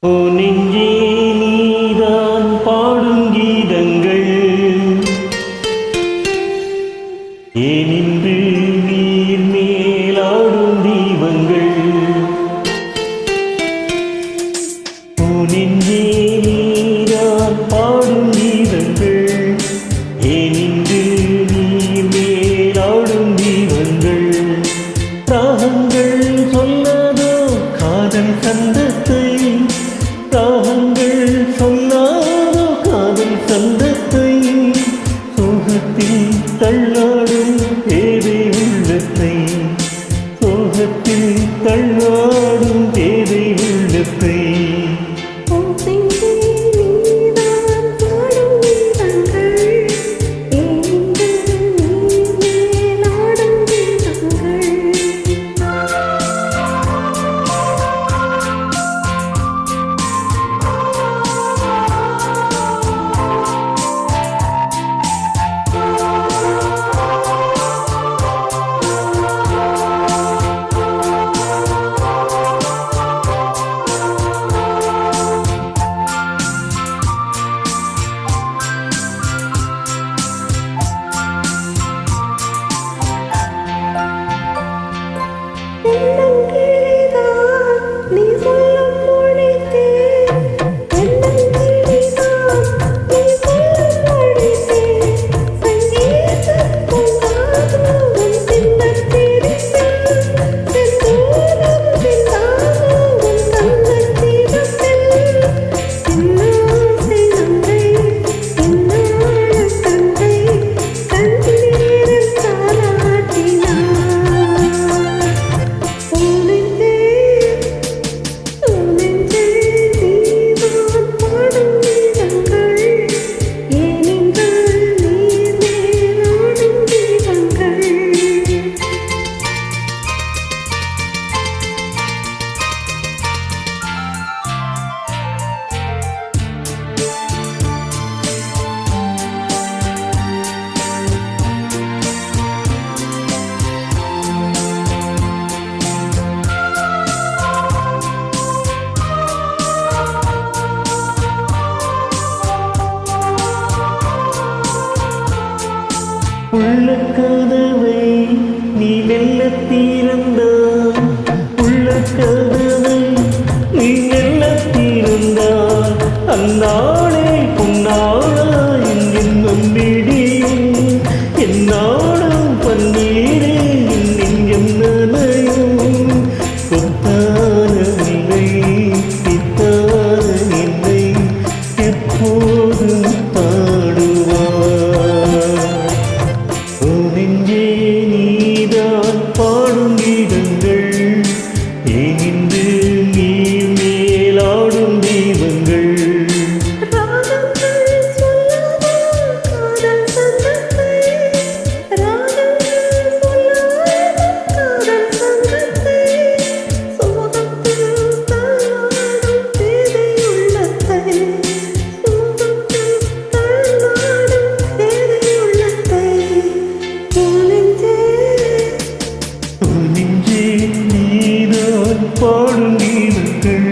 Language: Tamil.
ஓ நெஞ்சே நீதான் பாடும் கீதங்கள் ஏனின்று நீர் மேலாடும் தீபங்கள். ஓ நெஞ்சே நீதான் பாடும் கீதங்கள் ஏனின்று நீர் மேலாடும் தீபங்கள். ராகங்கள் சொன்னதோ காதல் சந்தத்தை, ராகங்கள் சொன்னாரோ காதல் சந்தத்தை, சோகத்தில் தள்ளாடும் பேதை உள்ளத்தை, சோகத்தில் தள்ளாடும் பேதை உள்ளத்தை. உள்ள கதவை நீ மெல்ல திறந்தாய், உள்ள கதவை நீ மெல்ல திறந்தாய், அந்நாளே பொன்னாளாய் இன்னும் விடியும், என்னாடும் பன்னீரே நெஞ்சம் நனையும். கொத்தான நிலை பித்தான நிலை எப்போதும் பாடும் கீதங்கள் ஏனின்று நீர் மேலாடும் தீபங்கள். பாடும் கீதங்கள்